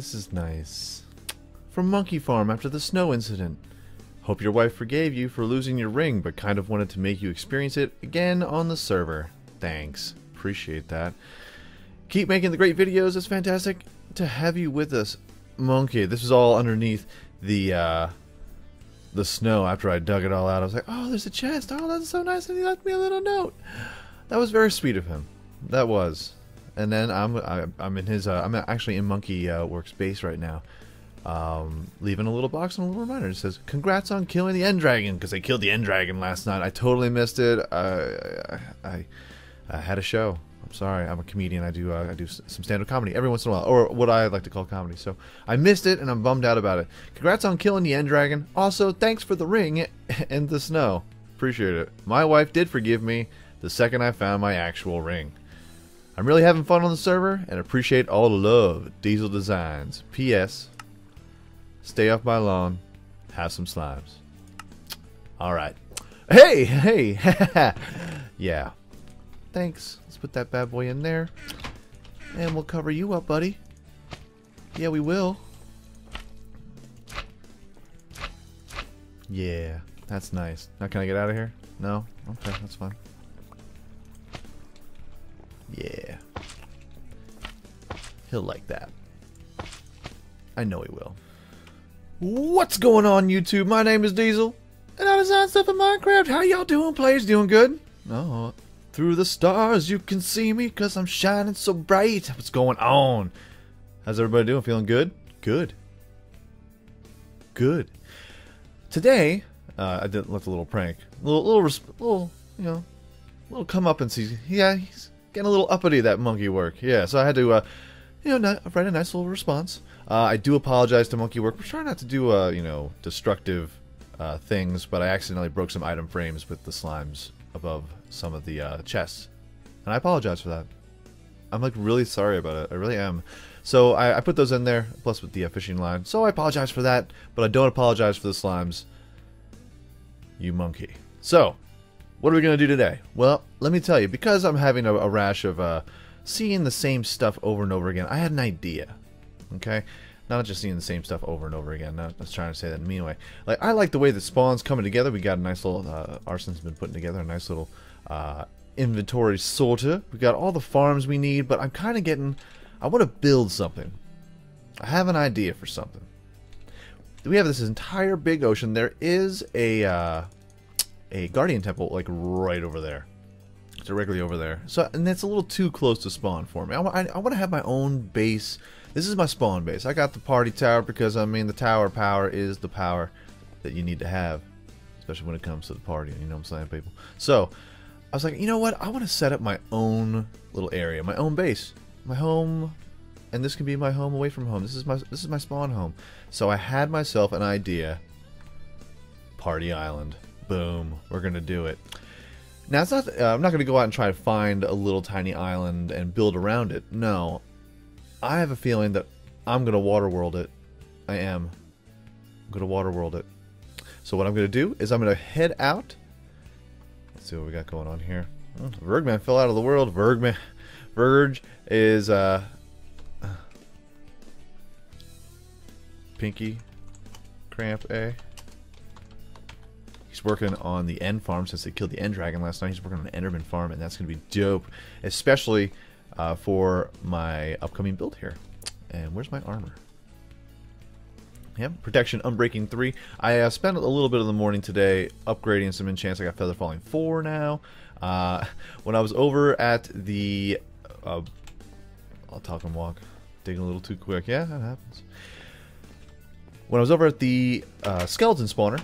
this is nice. From Monkey Farm after the snow incident. Hope your wife forgave you for losing your ring, but kind of wanted to make you experience it again on the server. Thanks. Appreciate that. Keep making the great videos. It's fantastic to have you with us, Monkey. This was all underneath the snow after I dug it all out. I was like, oh, there's a chest. Oh, that's so nice. And he left me a little note. That was very sweet of him. That was. And then I'm in his I'm actually in Monkey Works base right now, leaving a little box and a little reminder. It says, "Congrats on killing the End Dragon," because I killed the End Dragon last night. I totally missed it. I had a show. I'm sorry. I'm a comedian. I do some stand-up comedy every once in a while, or what I like to call comedy. So I missed it, and I'm bummed out about it. Congrats on killing the End Dragon. Also, thanks for the ring and the snow. Appreciate it. My wife did forgive me the second I found my actual ring. I'm really having fun on the server and appreciate all the love. DieselDesigns. P.S. Stay off my lawn. Have some slimes. Alright. Hey! Yeah. Thanks. Let's put that bad boy in there. And we'll cover you up, buddy. Yeah, we will. Yeah. That's nice. Now can I get out of here? No? Okay, that's fine. Yeah. He'll like that. I know he will. What's going on, YouTube? My name is Diesel, and I design stuff in Minecraft. How y'all doing, players? Doing good? Oh, through the stars you can see me, cause I'm shining so bright. What's going on? How's everybody doing? Feeling good? Good. Good. Today, I did left a little prank. Little, you know, little come up and see. Yeah, he's getting a little uppity, that monkey work. Yeah, so I had to, you know, write a nice little response. I do apologize to Monkey Work. We're trying not to do, you know, destructive things, but I accidentally broke some item frames with the slimes above some of the chests. And I apologize for that. I'm, like, really sorry about it. I really am. So I put those in there, plus with the fishing line. So I apologize for that, but I don't apologize for the slimes. You monkey. So, what are we going to do today? Well, let me tell you, because I'm having a rash of seeing the same stuff over and over again, I had an idea. Okay? Not just seeing the same stuff over and over again. Not I was trying to say that in a mean way. Like, I like the way the spawn's coming together. We got a nice little, Arson's been putting together a nice little inventory sorter. We got all the farms we need, but I'm kind of getting, I want to build something. I have an idea for something. We have this entire big ocean. There is a guardian temple, like, right over there. Directly over there. So, and that's a little too close to spawn for me. I want to have my own base. This is my spawn base. I got the party tower because, I mean, the tower power is the power that you need to have. Especially when it comes to the party, you know what I'm saying, people? So, I was like, you know what? I want to set up my own little area. My own base. My home. And this can be my home away from home. This is my spawn home. So, I had myself an idea. Party Island. Boom. We're going to do it. Now, it's not, I'm not going to go out and try to find a little tiny island and build around it. No. I have a feeling that I'm going to waterworld it. I am. I'm going to waterworld it. So what I'm going to do is I'm going to head out. Let's see what we got going on here. Oh, Vergman fell out of the world. Verge is Pinky Cramp A. He's working on the End farm since they killed the End Dragon last night. He's working on an Enderman farm, and that's going to be dope, especially for my upcoming build here. And where's my armor? Yep, protection, unbreaking 3. I spent a little bit of the morning today upgrading some enchants. I got Feather Falling 4 now. When I was over at the... I'll talk and walk. Digging a little too quick. Yeah, that happens. When I was over at the skeleton spawner,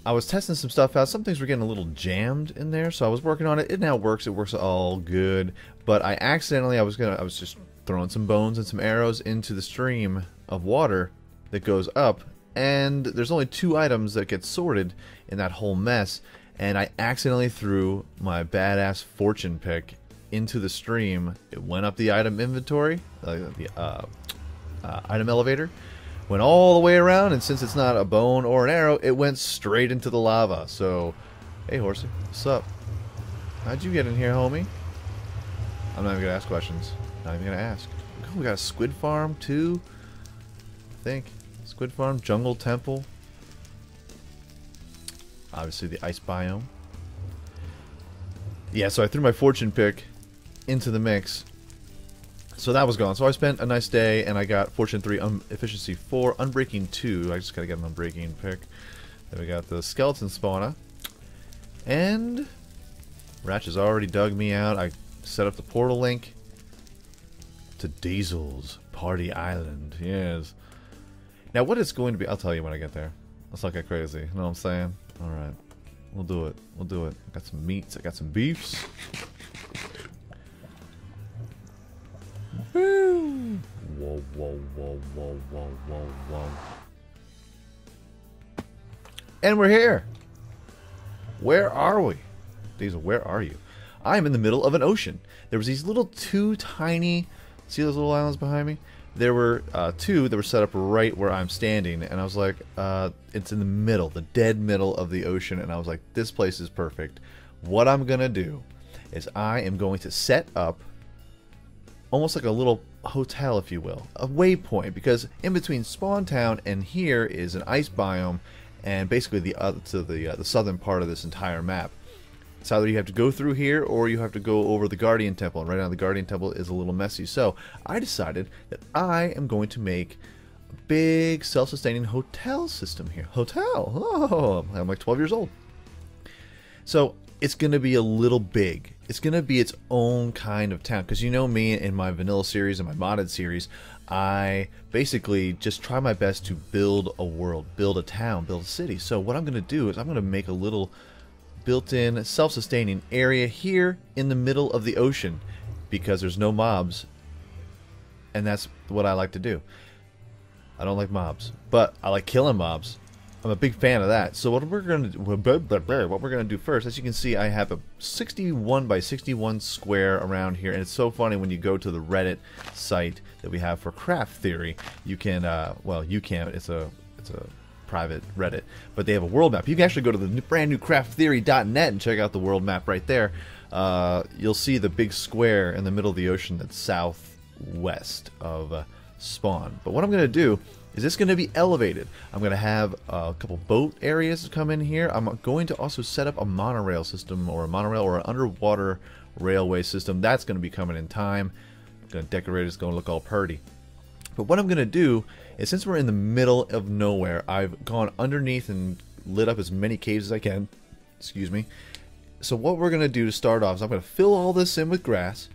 I was testing some stuff out. Some things were getting a little jammed in there, so I was working on it. It now works. It works all good. But I accidentally, I was just throwing some bones and some arrows into the stream of water that goes up, and there's only 2 items that get sorted in that whole mess, and I accidentally threw my badass fortune pick into the stream. It went up the item inventory, the item elevator, went all the way around, and since it's not a bone or an arrow, it went straight into the lava. So, hey horsey, what's up? How'd you get in here, homie? I'm not even gonna ask questions. Not even gonna ask. Oh, we got a squid farm too. think. Squid Farm, Jungle Temple. Obviously the ice biome. Yeah, so I threw my fortune pick into the mix. So that was gone. So I spent a nice day, and I got Fortune 3, Efficiency 4, Unbreaking 2. I just gotta get an Unbreaking pick. Then we got the Skeleton Spawner. And Ratch has already dug me out. I set up the portal link to Diesel's Party Island. Yes. Now what it's going to be, I'll tell you when I get there. Let's not get crazy. You know what I'm saying? Alright. We'll do it. We'll do it. I got some meats. I got some beefs. Woo! Whoa, whoa, whoa, whoa, whoa, whoa, whoa. And we're here. Where are we? Diesel, where are you? I am in the middle of an ocean. There was these little two tiny... See those little islands behind me? There were two that were set up right where I'm standing. And I was like, it's in the middle, the dead middle of the ocean. And I was like, this place is perfect. What I'm going to do is I am going to set up almost like a little hotel, if you will, a waypoint, because in between Spawn Town and here is an ice biome, and basically the southern part of this entire map. It's either you have to go through here or you have to go over the Guardian Temple, and right now the Guardian Temple is a little messy. So I decided that I am going to make a big self-sustaining hotel system here. Hotel! Oh, I'm like 12 years old. So it's going to be a little big. It's going to be its own kind of town. Because you know me, in my vanilla series and my modded series, I basically just try my best to build a world, build a town, build a city. So what I'm going to do is I'm going to make a little built-in self-sustaining area here in the middle of the ocean. Because there's no mobs. And that's what I like to do. I don't like mobs. But I like killing mobs. I'm a big fan of that. So what we're going to do first, as you can see, I have a 61 by 61 square around here, and it's so funny when you go to the Reddit site that we have for Craft Theory. You can, well, you can't. It's a private Reddit, but they have a world map. You can actually go to the brand new crafttheory.net and check out the world map right there. You'll see the big square in the middle of the ocean that's southwest of Spawn. But what I'm going to do is this going to be elevated. I'm going to have a couple boat areas come in here. I'm going to also set up a monorail system, or a monorail or an underwater railway system. That's going to be coming in time. I'm going to decorate it. It's going to look all pretty. But what I'm going to do is, since we're in the middle of nowhere, I've gone underneath and lit up as many caves as I can. Excuse me. So what we're going to do to start off is I'm going to fill all this in with grass.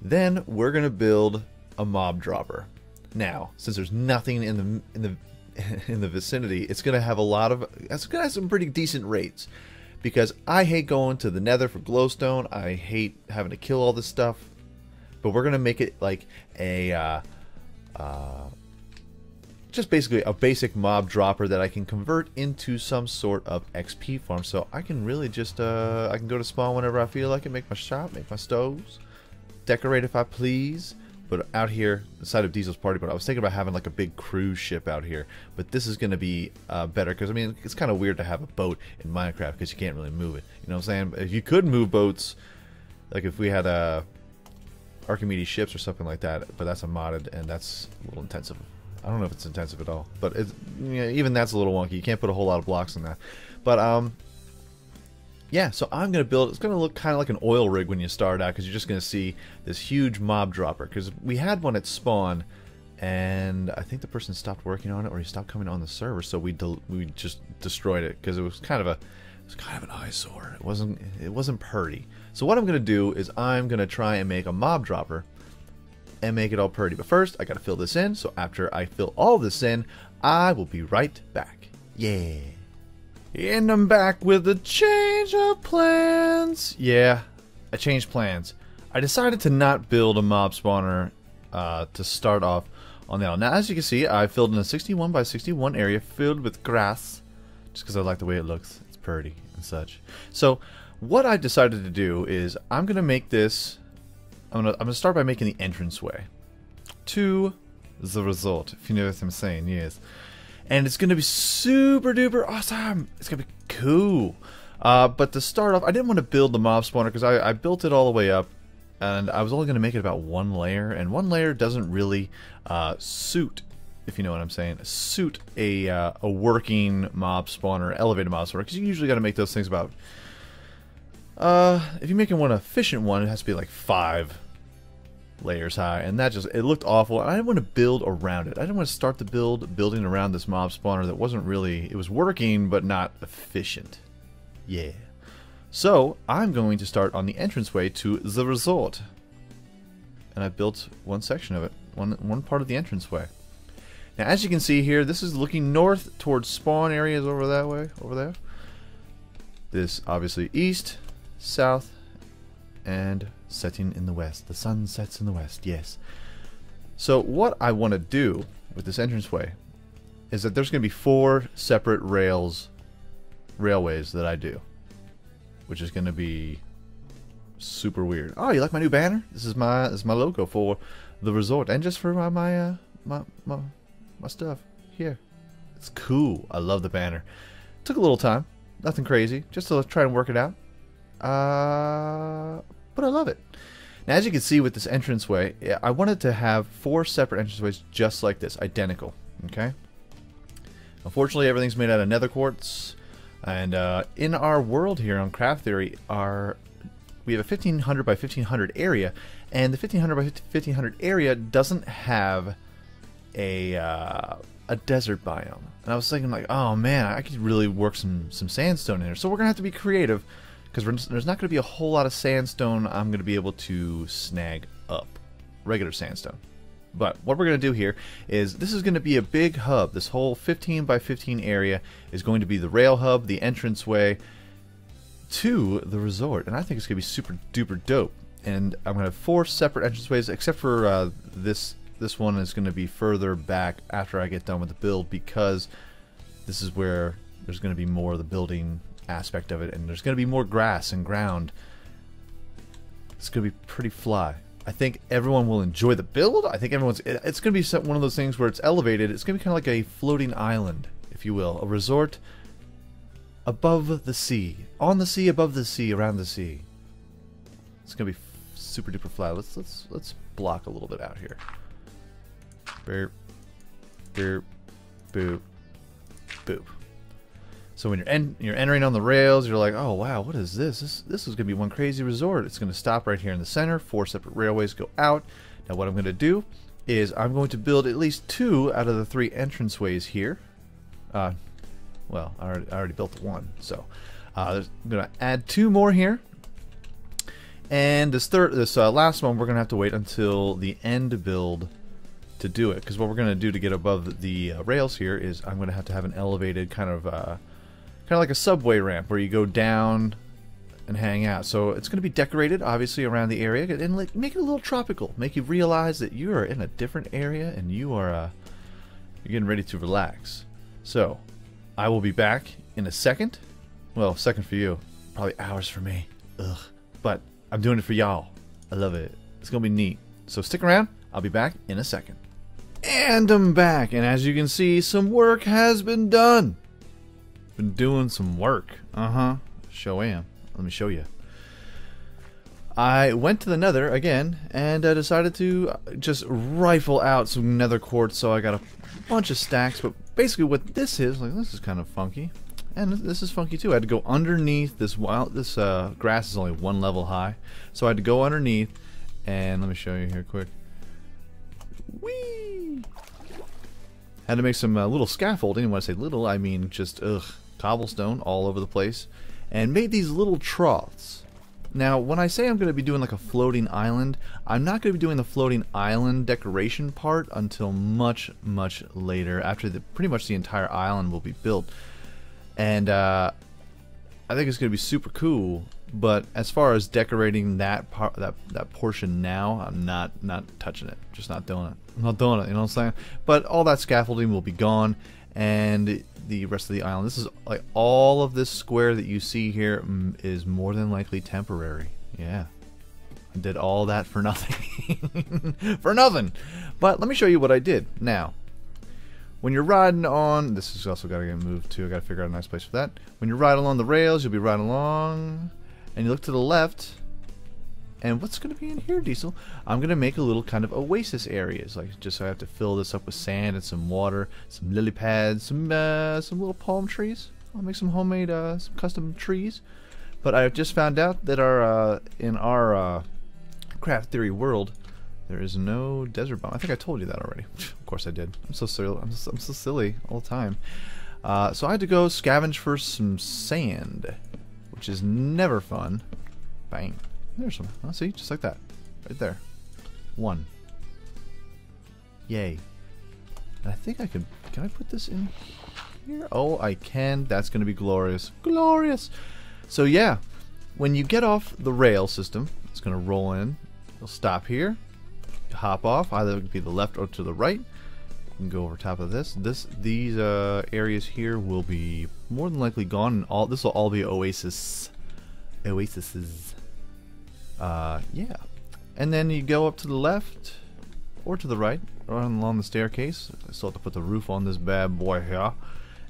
Then we're going to build a mob dropper. Now, since there's nothing in the vicinity, it's gonna have some pretty decent rates, because I hate going to the Nether for glowstone. I hate having to kill all this stuff, but we're gonna make it like a just basically a basic mob dropper that I can convert into some sort of XP farm. So I can really just I can go to spawn whenever I feel like it, make my shop, make my stoves, decorate if I please. But out here, the side of Diesel's party boat, I was thinking about having like a big cruise ship out here. But this is going to be better, because I mean, it's kind of weird to have a boat in Minecraft because you can't really move it. You know what I'm saying? If you could move boats, like if we had Archimedes ships or something like that, but that's a modded, and that's a little intensive. I don't know if it's intensive at all, but it's, you know, even that's a little wonky. You can't put a whole lot of blocks in that. But yeah, so I'm going to build, it's going to look kind of like an oil rig when you start out, because you're just going to see this huge mob dropper. Because we had one at spawn, and I think the person stopped working on it, or he stopped coming on the server, so we just destroyed it, because it was kind of an eyesore. It wasn't pretty. So what I'm going to do is I'm going to try and make a mob dropper and make it all pretty. But first, I got to fill this in, so after I fill all this in, I will be right back. Yeah. And I'm back with a change of plans. Yeah, I changed plans. I decided to not build a mob spawner to start off on the island. Now, as you can see, I filled in a 61 by 61 area filled with grass, just because I like the way it looks. It's pretty and such. So what I decided to do is I'm gonna make this. I'm gonna start by making the entranceway to the resort, if you know what I'm saying. Yes. And it's going to be super duper awesome. It's going to be cool. But to start off, I didn't want to build the mob spawner, because I built it all the way up, and I was only going to make it about one layer, and one layer doesn't really suit if you know what I'm saying, suit a working mob spawner, elevated mob spawner, because you usually got to make those things about, if you're making one efficient one, it has to be like 5 layers high, and that just, it looked awful, and I didn't want to build around it. I didn't want to start the building around this mob spawner that wasn't really, it was working, but not efficient. Yeah. So, I'm going to start on the entranceway to the resort. And I built one section of it, one part of the entranceway. Now, as you can see here, this is looking north towards spawn areas over that way, over there. This, obviously, east, south, and setting in the west. The sun sets in the west, yes. So, what I want to do with this entranceway is that there's going to be 4 separate railways that I do, which is going to be super weird. Oh, you like my new banner? This is my logo for the resort, and just for my stuff here. It's cool. I love the banner. Took a little time, nothing crazy, just to try and work it out. But I love it. Now, as you can see with this entranceway, I wanted to have 4 separate entranceways just like this, identical. Okay. Unfortunately, everything's made out of nether quartz, and in our world here on Craft Theory, we have a 1500 by 1500 area, and the 1500 by 1500 area doesn't have a desert biome. And I was thinking, like, oh man, I could really work some sandstone in there. So we're gonna have to be creative, because there's not gonna be a whole lot of sandstone I'm gonna be able to snag up, regular sandstone. But what we're gonna do here is, this is gonna be a big hub. This whole 15 by 15 area is going to be the rail hub, the entranceway to the resort, and I think it's gonna be super duper dope. And I'm gonna have 4 separate entranceways, except for this one is gonna be further back after I get done with the build, because this is where there's gonna be more of the building aspect of it, and there's gonna be more grass and ground. It's gonna be pretty fly. I think everyone will enjoy the build. I think it's gonna be one of those things where it's elevated. It's gonna be kind of like a floating island, if you will, a resort above the sea, on the sea, above the sea, around the sea. It's gonna be super duper flat. Let's block a little bit out here. Boop, boop, boop, boop. So when you're entering on the rails, you're like, oh wow, what is this? This is gonna be one crazy resort. It's gonna stop right here in the center. 4 separate railways go out. Now what I'm gonna do is I'm going to build at least 2 out of the 3 entranceways here. Well, I already built the 1, so I'm gonna add 2 more here. And this last one, we're gonna have to wait until the end build to do it, because what we're gonna do to get above the rails here is I'm gonna have to have an elevated kind of like a subway ramp where you go down and hang out. So it's gonna be decorated, obviously, around the area, and like, make it a little tropical, make you realize that you are in a different area and you are you're getting ready to relax. So I will be back in a second. Well, second for you, probably hours for me. Ugh. But I'm doing it for y'all. I love it. It's gonna be neat. So stick around. I'll be back in a second. And I'm back, and as you can see, some work has been done. Been doing some work. Show am. Let me show you. I went to the nether again, and I decided to just rifle out some nether quartz, so I got a bunch of stacks. But basically what this is, like, this is kind of funky. And this is funky too. I had to go underneath this grass is only 1 level high. So I had to go underneath, and let me show you here quick. Whee! Had to make some little scaffolding, and when I say little, I mean just cobblestone all over the place, and made these little troughs. Now, when I say I'm going to be doing like a floating island, I'm not going to be doing the floating island decoration part until much, much later, after pretty much the entire island will be built. And I think it's going to be super cool. But as far as decorating that part, that portion now, I'm not touching it. Just not doing it. I'm not doing it. You know what I'm saying? But all that scaffolding will be gone, and the rest of the island. This is like all of this square that you see here is more than likely temporary. Yeah, I did all that for nothing. For nothing. But let me show you what I did. Now, when you're riding on, this has also got to get moved too. I got to figure out a nice place for that. When you're riding along the rails, you'll be riding along, and you look to the left, And what's going to be in here, Diesel? I'm going to make a little kind of oasis areas. Like, just so I have to fill this up with sand and some water, some lily pads, some little palm trees. I'll make some homemade, some custom trees. But I just found out that in our craft theory world, there is no desert biome. I think I told you that already. Of course I did. I'm so silly. I'm so silly all the time. So I had to go scavenge for some sand, which is never fun. Bang. There's some. Oh, see? Just like that. Right there. One. Yay. And I think I can I put this in here? Oh, I can. That's going to be glorious. Glorious! So yeah, when you get off the rail system, it's going to roll in. You'll stop here. Hop off. Either be the left or to the right. You can go over top of this. These areas here will be more than likely gone. And this will all be oases. Yeah, and then you go up to the left or to the right, or along the staircase. I still have to put the roof on this bad boy here,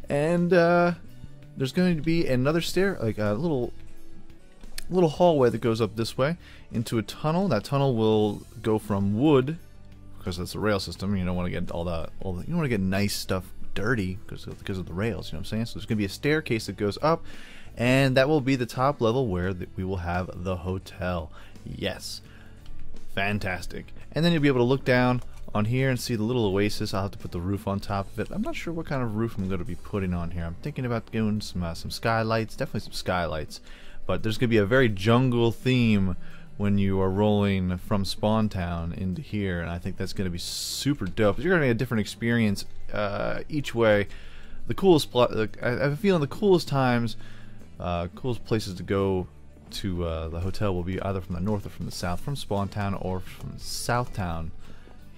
and there's going to be another stair, like a little hallway that goes up this way into a tunnel. That tunnel will go from wood, because it's a rail system. You don't want to get you don't want to get nice stuff dirty because of the rails. You know what I'm saying? So there's going to be a staircase that goes up. And that will be the top level where we will have the hotel. Yes. Fantastic. And then you'll be able to look down on here and see the little oasis. I'll have to put the roof on top of it. I'm not sure what kind of roof I'm going to be putting on here. I'm thinking about doing some skylights. Definitely some skylights. But there's going to be a very jungle theme when you are rolling from Spawn Town into here. And I think that's going to be super dope. You're going to get a different experience each way. The coolest I have a feeling the coolest times... coolest places to go to the hotel will be either from the north or from the south, from Spawn Town or from South Town.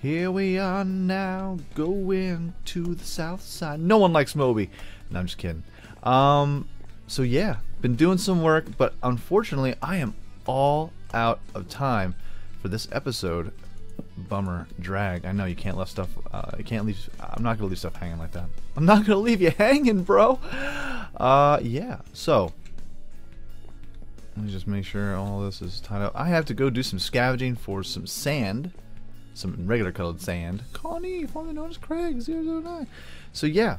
Here we are now, going to the south side. No one likes Moby. No, I'm just kidding. So yeah, been doing some work, but unfortunately I am all out of time for this episode. Bummer drag. I know you can't leave stuff. You can't leave. I'm not gonna leave stuff hanging like that. I'm not gonna leave you hanging, bro. Yeah. So let me just make sure all this is tied up. I have to go do some scavenging for some sand, some regular colored sand. Connie, formerly known as Craig009. So yeah,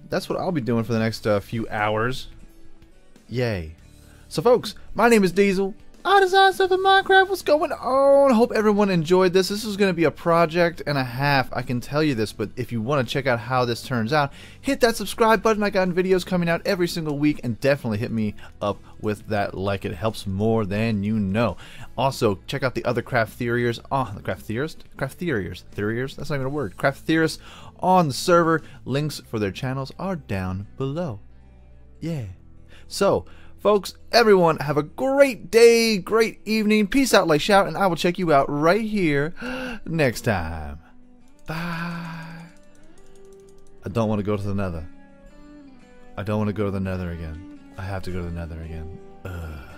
that's what I'll be doing for the next few hours. Yay. So folks, my name is Diesel. I design stuff in Minecraft. What's going on? I hope everyone enjoyed this. This is going to be a project and a half, I can tell you this, but if you want to check out how this turns out, hit that subscribe button. I got videos coming out every single week, and definitely hit me up with that like. It helps more than you know. Also, check out the other craft theoriers. The craft theoriers? That's not even a word. Craft theorists on the server. Links for their channels are down below. Yeah. So, folks, everyone, have a great day, great evening. Peace out, like, shout, and I will check you out right here next time. Bye. I don't want to go to the nether. I don't want to go to the nether again. I have to go to the nether again. Ugh.